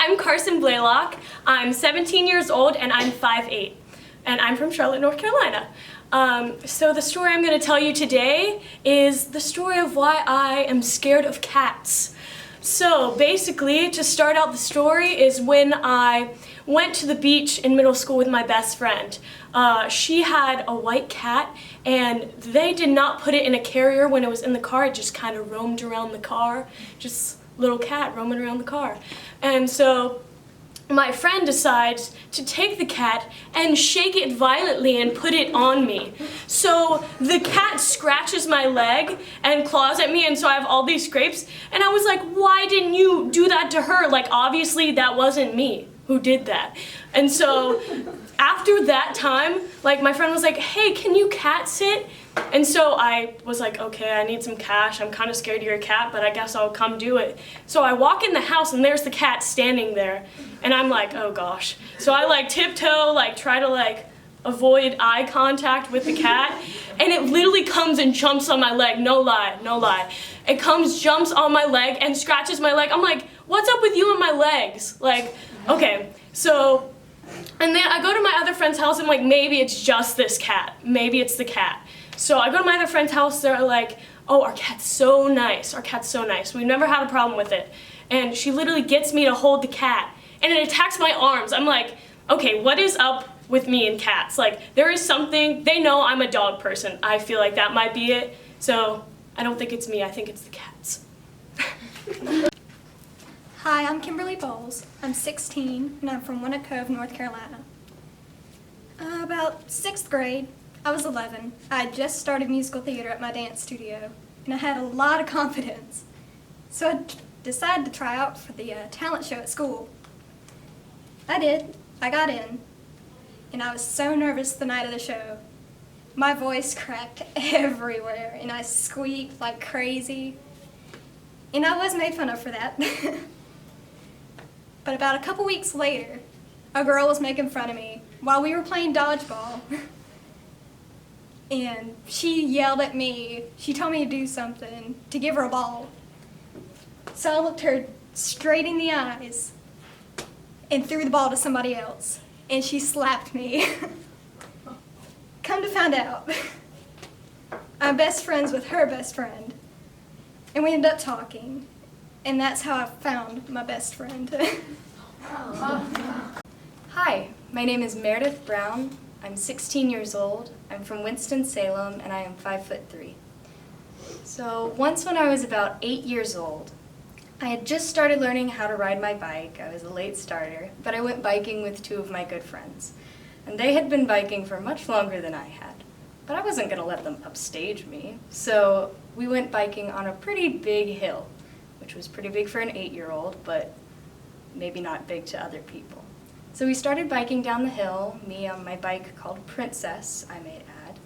I'm Carson Blaylock. I'm 17 years old and I'm 5'8", and I'm from Charlotte, North Carolina. So the story I'm going to tell you today is the story of why I am scared of cats. So basically, to start out the story is when I went to the beach in middle school with my best friend. She had a white cat, and they did not put it in a carrier when it was in the car. It just kind of roamed around the car, just little cat roaming around the car. And so my friend decides to take the cat and shake it violently and put it on me. So the cat scratches my leg and claws at me, and so I have all these scrapes. And I was like, why didn't you do that to her? Like, obviously that wasn't me who did that. And so after that time, like, my friend was like, hey, can you cat sit? And so I was like, okay, I need some cash. I'm kind of scared of your cat, but I guess I'll come do it. So I walk in the house and there's the cat standing there. And I'm like, oh gosh. So I like tiptoe, like try to like avoid eye contact with the cat. And it literally comes and jumps on my leg. No lie, no lie. It comes, jumps on my leg and scratches my leg. I'm like, what's up with you and my legs? Like, okay, so, and then I go to my other friend's house and like, maybe it's just this cat. Maybe it's the cat. So I go to my other friend's house, they're like, oh, our cat's so nice, our cat's so nice. We've never had a problem with it. And she literally gets me to hold the cat, and it attacks my arms. I'm like, okay, what is up with me and cats? Like, there is something, they know I'm a dog person. I feel like that might be it. So I don't think it's me, I think it's the cats. Hi, I'm Kimberly Bowles. I'm 16, and I'm from Winnet Cove, North Carolina. About 6th grade, I was 11. I had just started musical theater at my dance studio, and I had a lot of confidence. So I decided to try out for the talent show at school. I did. I got in, and I was so nervous the night of the show. My voice cracked everywhere, and I squeaked like crazy, and I was made fun of for that. But about a couple weeks later, a girl was making fun of me while we were playing dodgeball. And she yelled at me. She told me to do something, to give her a ball. So I looked her straight in the eyes and threw the ball to somebody else. And she slapped me. Come to find out, I'm best friends with her best friend. And we ended up talking. And that's how I found my best friend. Hi, my name is Meredith Brown. I'm 16 years old. I'm from Winston-Salem, and I am 5'3". So once when I was about 8 years old, I had just started learning how to ride my bike. I was a late starter, but I went biking with two of my good friends. And they had been biking for much longer than I had. But I wasn't going to let them upstage me. So we went biking on a pretty big hill, which was pretty big for an 8-year-old, but maybe not big to other people. So we started biking down the hill, me on my bike called Princess, I may add.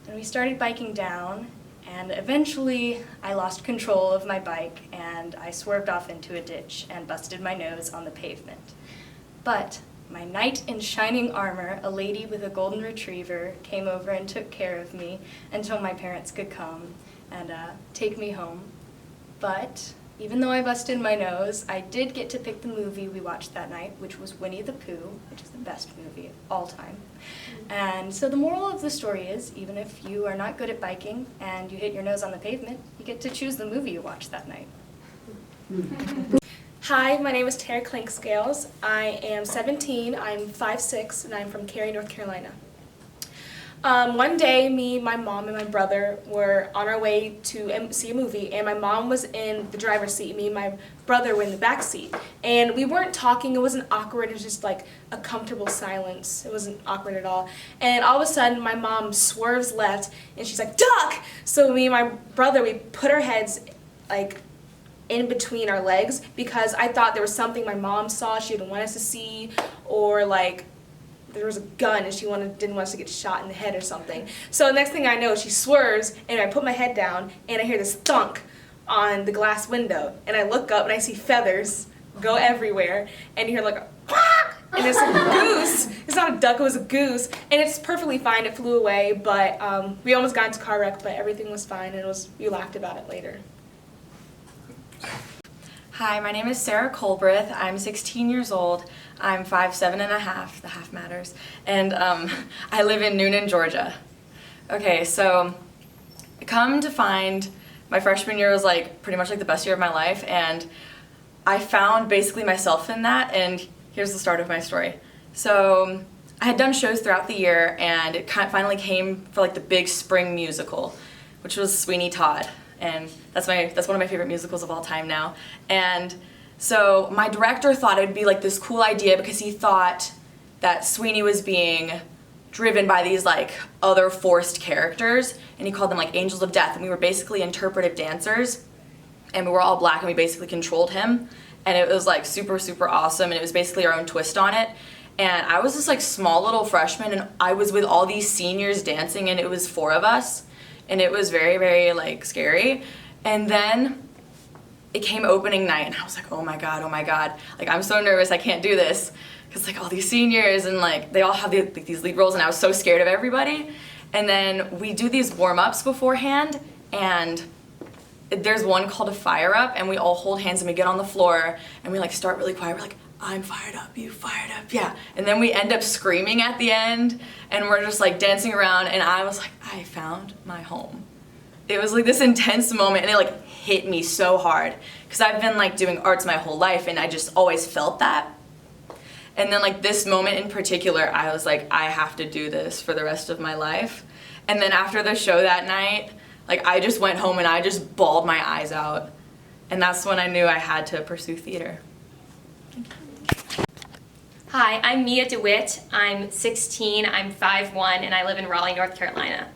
And we started biking down, and eventually I lost control of my bike and I swerved off into a ditch and busted my nose on the pavement. But my knight in shining armor, a lady with a golden retriever, came over and took care of me until my parents could come and take me home. But even though I busted my nose, I did get to pick the movie we watched that night, which was Winnie the Pooh, which is the best movie of all time. And so the moral of the story is, even if you are not good at biking and you hit your nose on the pavement, you get to choose the movie you watch that night. Hi, my name is Tara Clinkscales. I am 17, I'm 5'6", and I'm from Cary, North Carolina. One day, me, my mom, and my brother were on our way to see a movie, and my mom was in the driver's seat, and me and my brother were in the back seat. And we weren't talking, it wasn't awkward, it was just like a comfortable silence. It wasn't awkward at all. And all of a sudden, my mom swerves left, and she's like, duck! So me and my brother, we put our heads like in between our legs, because I thought there was something my mom saw she didn't want us to see, or like there was a gun and she didn't want us to get shot in the head or something. So the next thing I know, she swerves, and I put my head down, and I hear this thunk on the glass window, and I look up and I see feathers go everywhere, and you hear like a quack, and it's a goose. It's not a duck, it was a goose, and it's perfectly fine. It flew away, but we almost got into a car wreck, but everything was fine, and we laughed about it later. Hi, my name is Sarah Colbreth. I'm 16 years old. I'm 5'7.5", the half matters, and I live in Noonan, Georgia. Okay, so come to find, my freshman year was like pretty much like the best year of my life, and I found basically myself in that, and here's the start of my story. So I had done shows throughout the year, and it finally came for like the big spring musical, which was Sweeney Todd, and that's one of my favorite musicals of all time now. And so my director thought it would be like this cool idea because he thought that Sweeney was being driven by these like other forced characters, and he called them like angels of death, and we were basically interpretive dancers, and we were all black, and we basically controlled him, and it was like super, super awesome, and it was basically our own twist on it. And I was this like small little freshman, and I was with all these seniors dancing, and it was 4 of us, and it was very, very like scary. And then it came opening night, and I was like, oh my god, like I'm so nervous, I can't do this, because like all these seniors, and like they all have these lead roles, and I was so scared of everybody. And then we do these warm-ups beforehand, and there's one called a fire up, and we all hold hands and we get on the floor and we like start really quiet. We're like, I'm fired up, you fired up, yeah. And then we end up screaming at the end, and we're just like dancing around, and I was like, I found my home. It was like this intense moment, and it like hit me so hard because I've been like doing arts my whole life, and I just always felt that. And then like this moment in particular, I was like, I have to do this for the rest of my life. And then after the show that night, like I just went home and I just bawled my eyes out. And that's when I knew I had to pursue theater. Hi, I'm Mia DeWitt. I'm 16, I'm 5'1", and I live in Raleigh, North Carolina.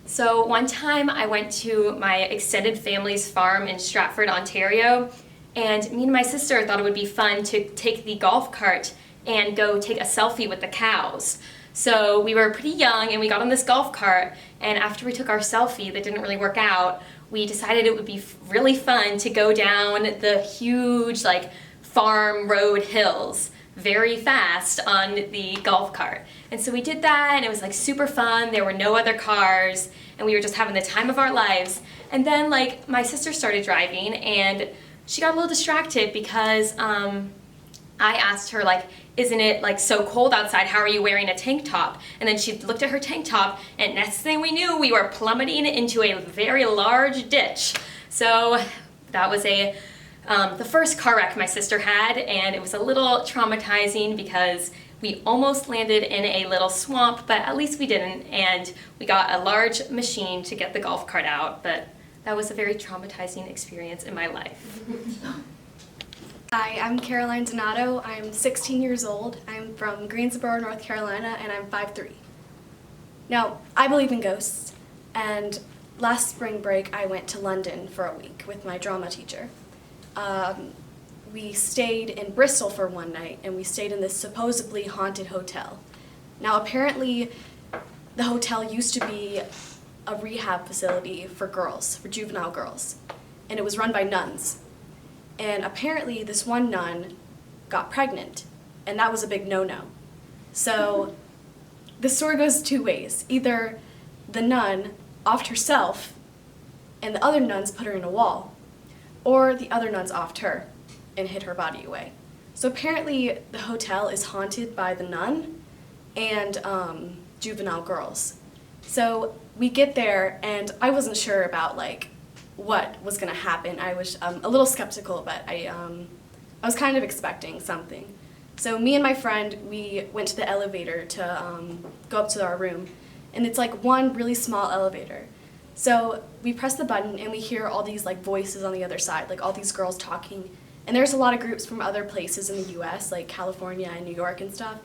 So one time I went to my extended family's farm in Stratford, Ontario, and me and my sister thought it would be fun to take the golf cart and go take a selfie with the cows. So we were pretty young, and we got on this golf cart, and after we took our selfie that didn't really work out, we decided it would be really fun to go down the huge like farm road hills very fast on the golf cart. And so we did that, and it was like super fun. There were no other cars, and we were just having the time of our lives. And then like my sister started driving, and she got a little distracted because I asked her like, isn't it like so cold outside? How are you wearing a tank top? And then she looked at her tank top, and next thing we knew, we were plummeting into a very large ditch. So that was the first car wreck my sister had, and it was a little traumatizing because we almost landed in a little swamp, but at least we didn't, and we got a large machine to get the golf cart out, but that was a very traumatizing experience in my life. Hi, I'm Caroline Donato. I'm 16 years old. I'm from Greensboro, North Carolina, and I'm 5'3". Now, I believe in ghosts, and last spring break I went to London for a week with my drama teacher. We stayed in Bristol for one night, and we stayed in this supposedly haunted hotel. Now, apparently, the hotel used to be a rehab facility for girls, for juvenile girls, and it was run by nuns. And apparently this one nun got pregnant, and that was a big no-no. So the story goes 2 ways. Either the nun offed herself, and the other nuns put her in a wall, or the other nuns offed her and hid her body away. So apparently the hotel is haunted by the nun and juvenile girls. So we get there, and I wasn't sure about like what was going to happen. I was a little skeptical, but I was kind of expecting something. So me and my friend, we went to the elevator to go up to our room, and it's like one really small elevator. So we press the button, and we hear all these like voices on the other side, like all these girls talking. And there's a lot of groups from other places in the US, like California and New York and stuff.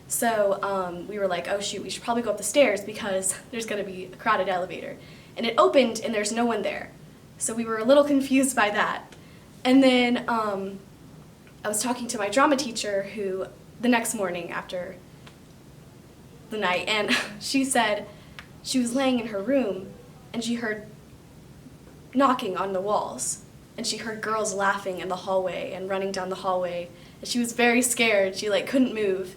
So we were like, oh shoot, we should probably go up the stairs because there's going to be a crowded elevator. And it opened, and there's no one there. So we were a little confused by that. And then I was talking to my drama teacher who, the next morning after the night, and she said she was laying in her room, and she heard knocking on the walls. And she heard girls laughing in the hallway and running down the hallway. And she was very scared. She like couldn't move.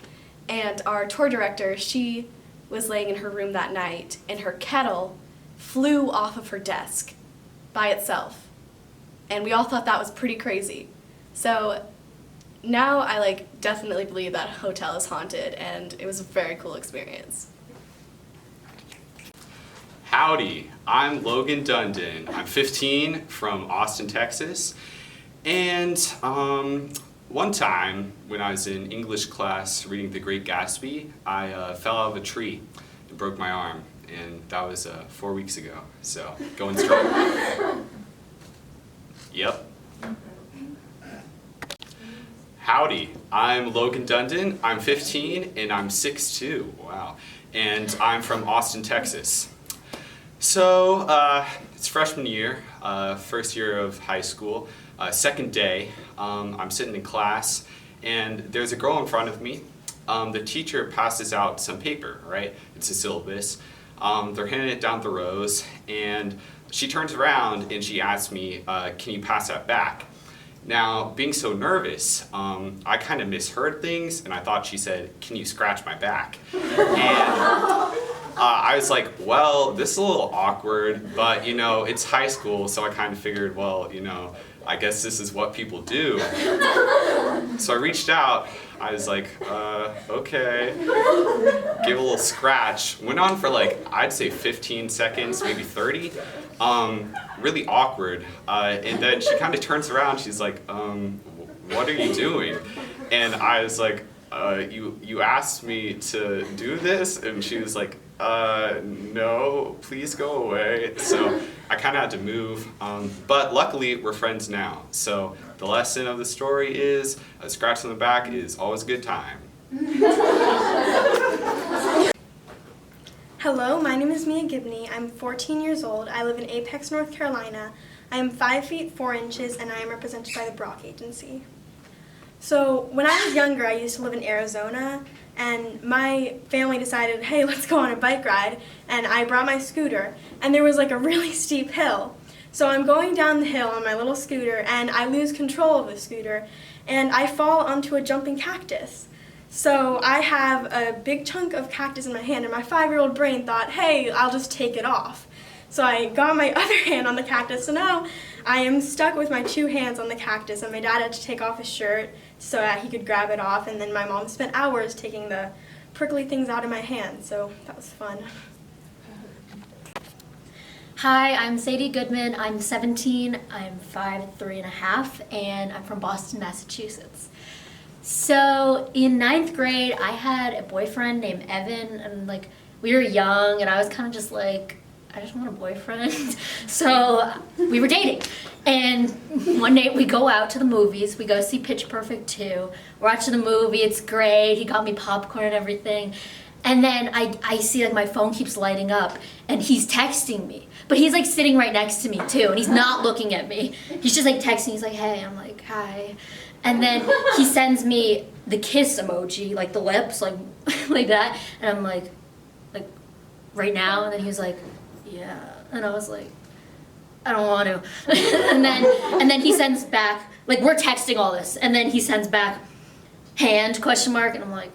And our tour director, she was laying in her room that night, and her kettle flew off of her desk by itself. and we all thought that was pretty crazy. So now I definitely believe that hotel is haunted, and it was a very cool experience. Howdy, I'm Logan Dundon. I'm 15 from Austin, Texas. And one time when I was in English class reading The Great Gatsby, I fell out of a tree and broke my arm. And that was 4 weeks ago, so going strong. Yep. Howdy, I'm Logan Dundon. I'm 15 and I'm 6'2", wow. And I'm from Austin, Texas. So, it's freshman year, first year of high school, second day. I'm sitting in class, and there's a girl in front of me. The teacher passes out some paper, right? It's a syllabus. They're handing it down the rows, and she turns around and she asks me, can you pass that back? Now, being so nervous, I kind of misheard things, and I thought she said, can you scratch my back? And I was like, well, this is a little awkward, but it's high school, so I kind of figured, well, I guess this is what people do. So I reached out, I was like, okay, gave a little scratch. Went on for I'd say 15 seconds, maybe 30. Really awkward. And then she kind of turns around, she's like, what are you doing? And I was like, you asked me to do this? And she was like, no, please go away. So I kind of had to move, but luckily we're friends now. So the lesson of the story is a scratch on the back is always a good time. Hello, my name is Mia Gibney. I'm 14 years old. I live in Apex, North Carolina. I am 5 feet 4 inches, and I am represented by the Brock Agency. So when I was younger, I used to live in Arizona, and my family decided, hey, let's go on a bike ride, and I brought my scooter, and there was a really steep hill. So I'm going down the hill on my little scooter, and I lose control of the scooter, and I fall onto a jumping cactus. So I have a big chunk of cactus in my hand, and my 5-year-old brain thought, hey, I'll just take it off. So I got my other hand on the cactus, so now I am stuck with my 2 hands on the cactus, and my dad had to take off his shirt so that he could grab it off, and then my mom spent hours taking the prickly things out of my hand, so that was fun. Hi, I'm Sadie Goodman. I'm 17. I'm 5'3½", and I'm from Boston, Massachusetts. So in 9th grade, I had a boyfriend named Evan, and we were young, and I was kind of just like, I just want a boyfriend. So we were dating. And one night we go out to the movies. We go see Pitch Perfect 2. We're watching the movie. It's great. He got me popcorn and everything. And then I see my phone keeps lighting up, and he's texting me. But he's sitting right next to me too, and he's not looking at me. He's just texting. He's like, hey. I'm like, hi. And then he sends me the kiss emoji, the lips, like that. And I'm like, right now? And then he was like, yeah. And I was like, I don't want to. and then he sends back, we're texting all this, and then he sends back, hand, ? And I'm like,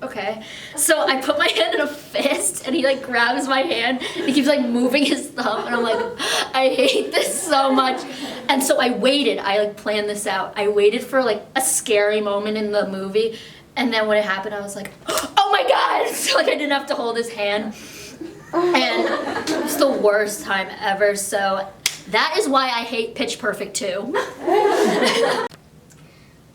okay. So I put my hand in a fist, and he grabs my hand, and he keeps moving his thumb, and I'm like, I hate this so much. And so I waited, I planned this out. I waited for a scary moment in the movie, and then when it happened, I was like, oh my God! So I didn't have to hold his hand. And it was the worst time ever, so that is why I hate Pitch Perfect 2.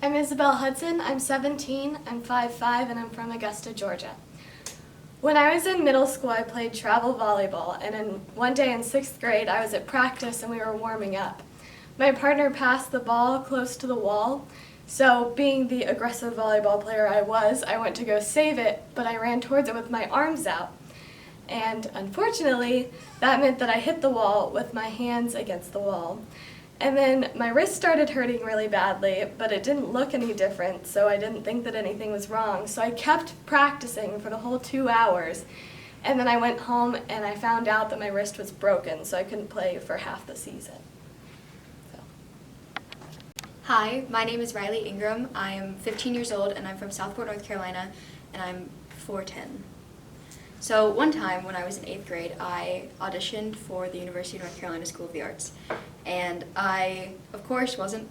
I'm Isabel Hudson. I'm 17, I'm 5'5", and I'm from Augusta, Georgia. When I was in middle school, I played travel volleyball, and one day in 6th grade, I was at practice and we were warming up. My partner passed the ball close to the wall, so being the aggressive volleyball player I went to go save it, but I ran towards it with my arms out. And unfortunately, that meant that I hit the wall with my hands against the wall. And then my wrist started hurting really badly, but it didn't look any different, so I didn't think that anything was wrong. So I kept practicing for the whole 2 hours. And then I went home and I found out that my wrist was broken, so I couldn't play for half the season. Hi, my name is Riley Ingram. I am 15 years old, and I'm from Southport, North Carolina, and I'm 4'10". So one time when I was in 8th grade, I auditioned for the University of North Carolina School of the Arts. And I, of course, wasn't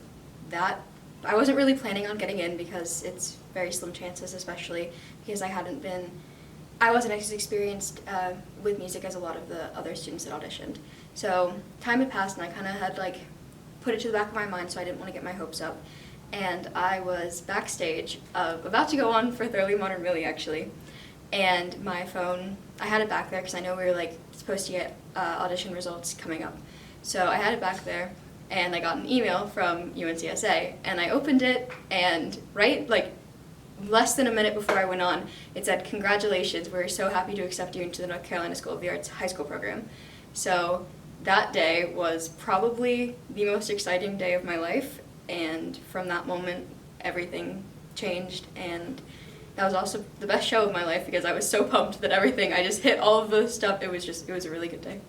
really planning on getting in because it's very slim chances, especially because I wasn't as experienced with music as a lot of the other students that auditioned. So time had passed and I kind of had put it to the back of my mind, so I didn't want to get my hopes up. And I was backstage, about to go on for Thoroughly Modern Millie actually. And my phone, I had it back there because I know we were supposed to get audition results coming up. So I had it back there and I got an email from UNCSA and I opened it and less than a minute before I went on, it said, "Congratulations, we're so happy to accept you into the North Carolina School of the Arts high school program." So that day was probably the most exciting day of my life, and from that moment, everything changed, and that was also the best show of my life because I was so pumped that I just hit all of the stuff. It was a really good day.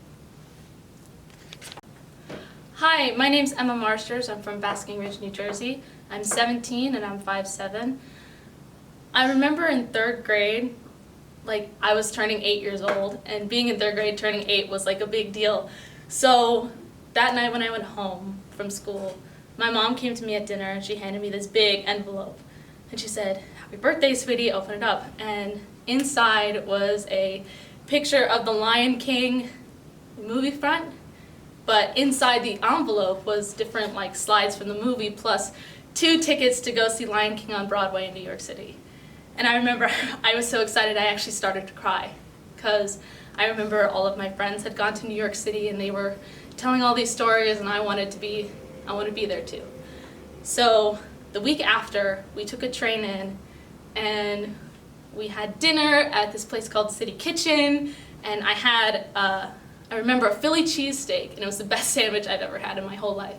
Hi, my name's Emma Marsters. I'm from Basking Ridge, New Jersey. I'm 17 and I'm 5'7". I remember in 3rd grade, I was turning 8 years old, and being in 3rd grade, turning 8 was a big deal. So that night when I went home from school, my mom came to me at dinner and she handed me this big envelope. And she said, "Happy birthday, sweetie, open it up." And inside was a picture of the Lion King movie front, but inside the envelope was different slides from the movie plus 2 tickets to go see Lion King on Broadway in New York City. And I remember I was so excited I actually started to cry because I remember all of my friends had gone to New York City and they were telling all these stories and I wanted to be there too. So the week after, we took a train in and we had dinner at this place called City Kitchen, and I had, I remember a Philly cheesesteak, and it was the best sandwich I've ever had in my whole life.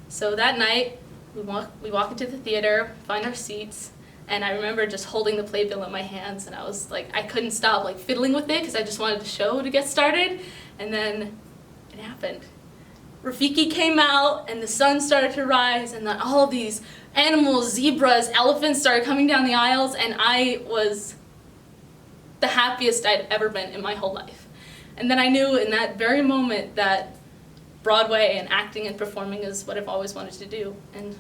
So that night, we walk into the theater, find our seats, and I remember just holding the playbill in my hands, and I was I couldn't stop fiddling with it because I just wanted the show to get started, and then it happened. Rafiki came out and the sun started to rise and then all of these animals, zebras, elephants started coming down the aisles, and I was the happiest I'd ever been in my whole life. And then I knew in that very moment that Broadway and acting and performing is what I've always wanted to do, and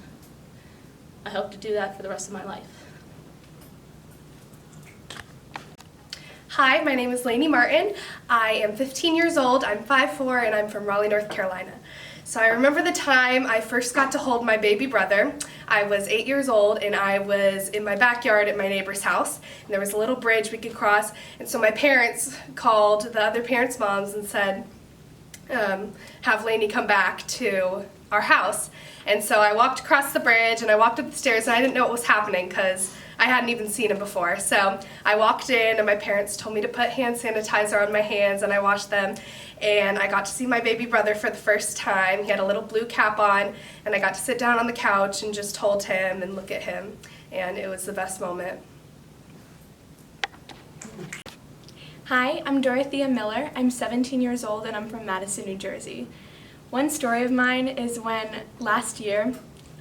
I hope to do that for the rest of my life. Hi, my name is Lainey Martin. I am 15 years old, I'm 5'4", and I'm from Raleigh, North Carolina. So I remember the time I first got to hold my baby brother. I was 8 years old and I was in my backyard at my neighbor's house. And there was a little bridge we could cross, and so my parents called the other parents' moms and said, have Lainey come back to our house. And so I walked across the bridge and I walked up the stairs and I didn't know what was happening because I hadn't even seen him before. So I walked in and my parents told me to put hand sanitizer on my hands, and I washed them, and I got to see my baby brother for the first time. He had a little blue cap on, and I got to sit down on the couch and just hold him and look at him, and it was the best moment. Hi, I'm Dorothea Miller. I'm 17 years old and I'm from Madison, New Jersey. One story of mine is when last year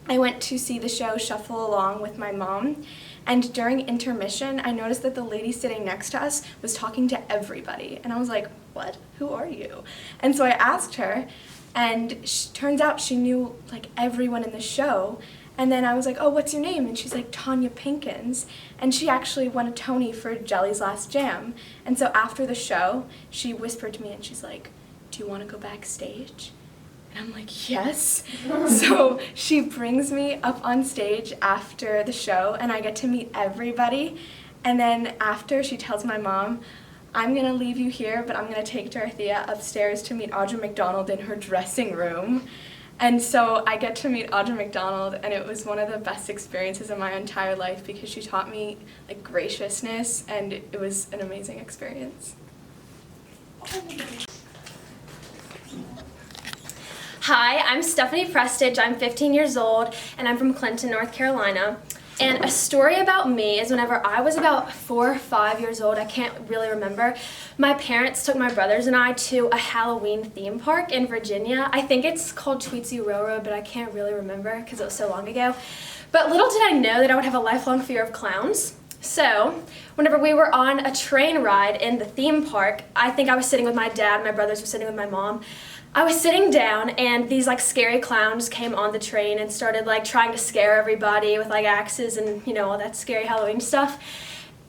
I went to see the show Shuffle Along with my mom, and during intermission I noticed that the lady sitting next to us was talking to everybody, and I was like, "What? Who are you?" And so I asked her, and turns out she knew everyone in the show. And then I was like, "Oh, what's your name?" And she's like, "Tanya Pinkins." And she actually won a Tony for Jelly's Last Jam. And so after the show, she whispered to me and she's like, "Do you want to go backstage?" And I'm like, "Yes." So she brings me up on stage after the show and I get to meet everybody. And then after, she tells my mom, "I'm going to leave you here, but I'm going to take Dorothea upstairs to meet Audra McDonald in her dressing room." And so I get to meet Audra McDonald, and it was one of the best experiences of my entire life because she taught me graciousness, and it was an amazing experience. Hi, I'm Stephanie Prestige. I'm 15 years old, and I'm from Clinton, North Carolina. And a story about me is whenever I was about 4 or 5 years old, I can't really remember, my parents took my brothers and I to a Halloween theme park in Virginia. I think it's called Tweetsie Railroad, but I can't really remember because it was so long ago. But little did I know that I would have a lifelong fear of clowns. So, whenever we were on a train ride in the theme park, I think I was sitting with my dad, my brothers were sitting with my mom. I was sitting down and these like scary clowns came on the train and started like trying to scare everybody with like axes and all that scary Halloween stuff.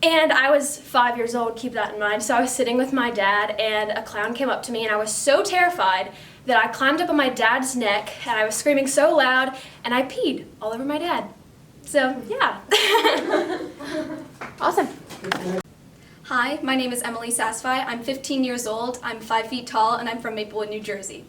And I was 5 years old, keep that in mind. So I was sitting with my dad and a clown came up to me and I was so terrified that I climbed up on my dad's neck and I was screaming so loud and I peed all over my dad. So, yeah. Awesome. Hi, my name is Emily Sasfai. I'm 15 years old, I'm 5 feet tall, and I'm from Maplewood, New Jersey.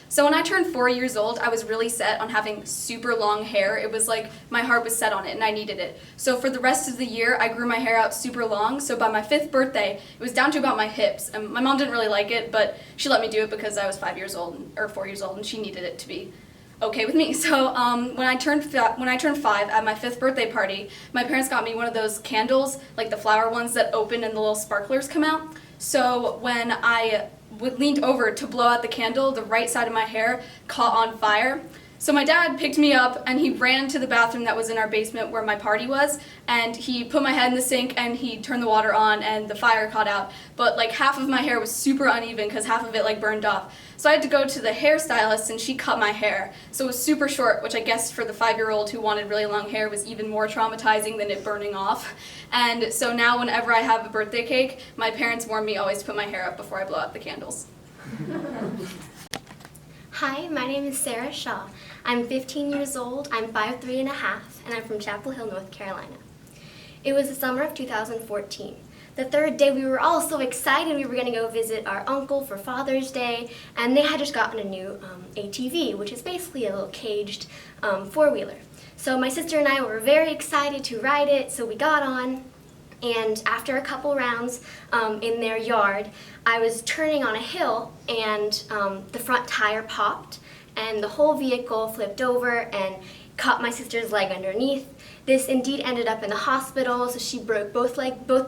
So when I turned 4 years old, I was really set on having super long hair. It was like my heart was set on it and I needed it. So for the rest of the year, I grew my hair out super long. So by my 5th birthday, it was down to about my hips. And my mom didn't really like it, but she let me do it because I was 5 years old, or 4 years old, and she needed it to be okay with me. So when I turned 5 at my 5th birthday party, my parents got me one of those candles, like the flower ones that open and the little sparklers come out. So when I leaned over to blow out the candle, the right side of my hair caught on fire. So my dad picked me up and he ran to the bathroom that was in our basement where my party was, and he put my head in the sink and he turned the water on and the fire caught out. But like half of my hair was super uneven because half of it like burned off. So I had to go to the hairstylist and she cut my hair. So it was super short, which I guess for the 5-year-old who wanted really long hair was even more traumatizing than it burning off. And so now whenever I have a birthday cake, my parents warn me always to put my hair up before I blow out the candles. Hi, my name is Sarah Shaw. I'm 15 years old, I'm 5'3" and I'm from Chapel Hill, North Carolina. It was the summer of 2014. The third day we were all so excited we were going to go visit our uncle for Father's Day, and they had just gotten a new ATV, which is basically a little caged four-wheeler. So my sister and I were very excited to ride it, so we got on. And after a couple rounds in their yard, I was turning on a hill and the front tire popped and the whole vehicle flipped over and caught my sister's leg underneath. This indeed ended up in the hospital, so she broke both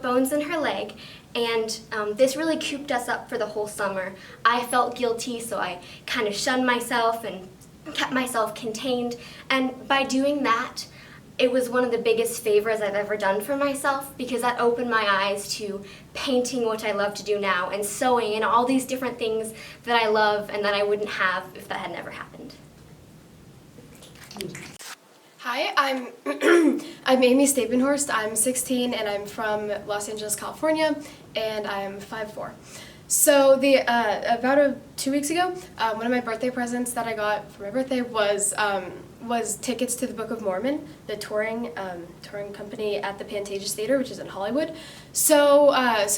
bones in her leg, and this really cooped us up for the whole summer. I felt guilty, so I kind of shunned myself and kept myself contained, and by doing that, it was one of the biggest favors I've ever done for myself because that opened my eyes to painting, which I love to do now, and sewing, and all these different things that I love and that I wouldn't have if that had never happened. Hi, I'm Amy Stapenhorst. I'm 16 and I'm from Los Angeles, California, and I'm 5'4". So about 2 weeks ago, one of my birthday presents that I got for my birthday was tickets to the Book of Mormon, the touring company at the Pantages Theater, which is in Hollywood. So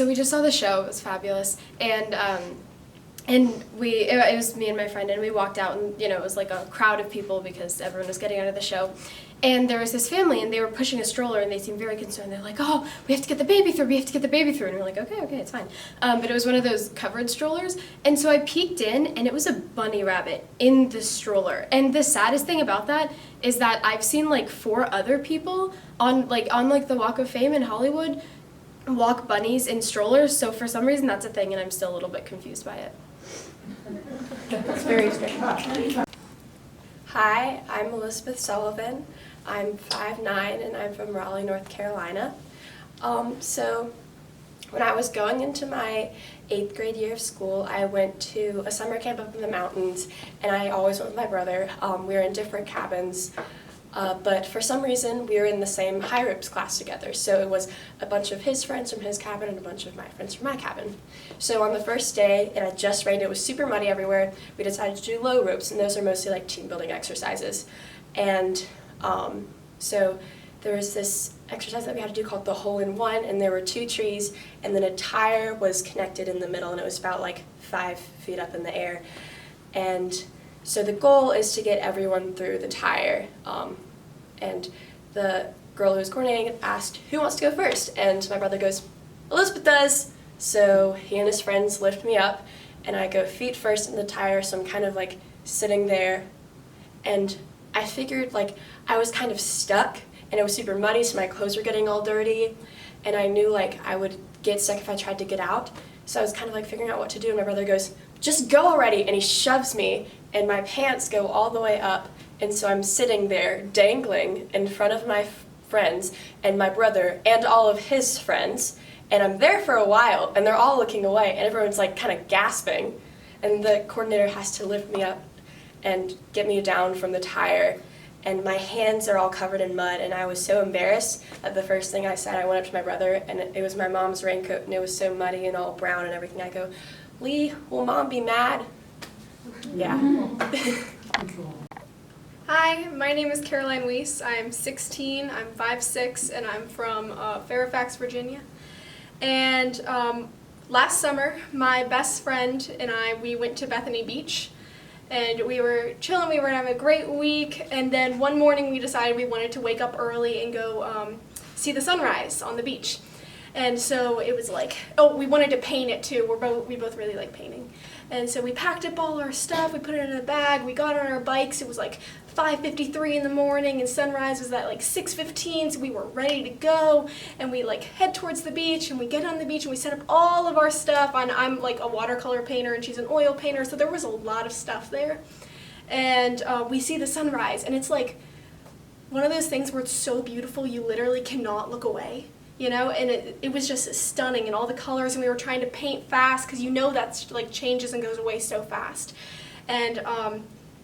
we just saw the show. It was fabulous, and it was me and my friend, and we walked out, and it was like a crowd of people because everyone was getting out of the show. And there was this family, and they were pushing a stroller, and they seemed very concerned. They're like, "Oh, we have to get the baby through. We have to get the baby through." And we're like, "Okay, it's fine." But it was one of those covered strollers, and so I peeked in, and it was a bunny rabbit in the stroller. And the saddest thing about that is that I've seen like 4 other people on the Walk of Fame in Hollywood walk bunnies in strollers. So for some reason, that's a thing, and I'm still a little bit confused by it. It's very strange. Hi, I'm Elizabeth Sullivan. I'm 5'9", and I'm from Raleigh, North Carolina. So when I was going into my 8th grade year of school, I went to a summer camp up in the mountains, and I always went with my brother. We were in different cabins, but for some reason we were in the same high ropes class together. So it was a bunch of his friends from his cabin and a bunch of my friends from my cabin. So on the first day, it had just rained, it was super muddy everywhere, we decided to do low ropes, and those are mostly like team building exercises. And so there was this exercise that we had to do called the hole-in-one, and there were 2 trees, and then a tire was connected in the middle, and it was about like 5 feet up in the air. And so the goal is to get everyone through the tire. And the girl who was coordinating asked, "Who wants to go first?" And my brother goes, "Elizabeth does." So he and his friends lift me up, and I go feet first in the tire, so I'm kind of like sitting there, and I figured like I was kind of stuck, and it was super muddy, so my clothes were getting all dirty, and I knew like I would get stuck if I tried to get out. So I was kind of like figuring out what to do, and my brother goes, "Just go already," and he shoves me, and my pants go all the way up, and so I'm sitting there dangling in front of my friends and my brother and all of his friends, and I'm there for a while, and they're all looking away, and everyone's like kind of gasping, and the coordinator has to lift me up and get me down from the tire, and my hands are all covered in mud, and I was so embarrassed that the first thing I said, I went up to my brother, and it was my mom's raincoat, and it was so muddy and all brown and everything. I go, "Lee, will Mom be mad?" Yeah. Hi, my name is Caroline Weiss. I'm 16, I'm 5'6", and I'm from Fairfax, Virginia. And last summer, my best friend and we went to Bethany Beach. And we were chilling, we were having a great week, and then one morning we decided we wanted to wake up early and go see the sunrise on the beach. And so it was like, oh, we wanted to paint it too. We both really like painting. And so we packed up all our stuff, we put it in a bag, we got on our bikes. It was like 5:53 in the morning, and sunrise was at like 6:15, so we were ready to go. And we like head towards the beach, and we get on the beach, and we set up all of our stuff. I'm like a watercolor painter, and she's an oil painter, so there was a lot of stuff there. And we see the sunrise, and it's like one of those things where it's so beautiful you literally cannot look away. You know, and it was just stunning, and all the colors, and we were trying to paint fast because you know that's like changes and goes away so fast. And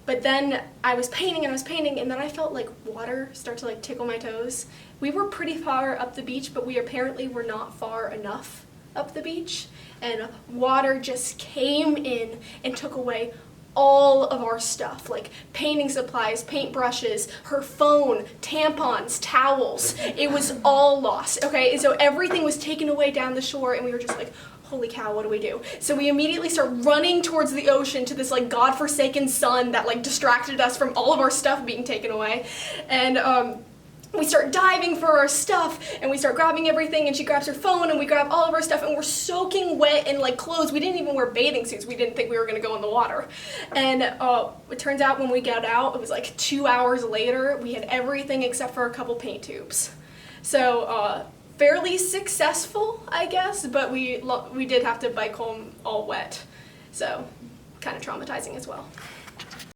but then I was painting and then I felt like water start to like tickle my toes. We were pretty far up the beach, but we apparently were not far enough up the beach, and water just came in and took away all of our stuff, like painting supplies, paint brushes, her phone, tampons, towels. It was all lost, okay? And so everything was taken away down the shore, and we were just like, holy cow, what do we do? So we immediately start running towards the ocean to this like godforsaken sun that like distracted us from all of our stuff being taken away. And we start diving for our stuff, and we start grabbing everything, and she grabs her phone, and we grab all of our stuff, and we're soaking wet in like clothes. We didn't even wear bathing suits. We didn't think we were gonna go in the water. And it turns out when we got out, it was like 2 hours later, we had everything except for a couple paint tubes. So fairly successful, I guess, but we did have to bike home all wet. So kind of traumatizing as well.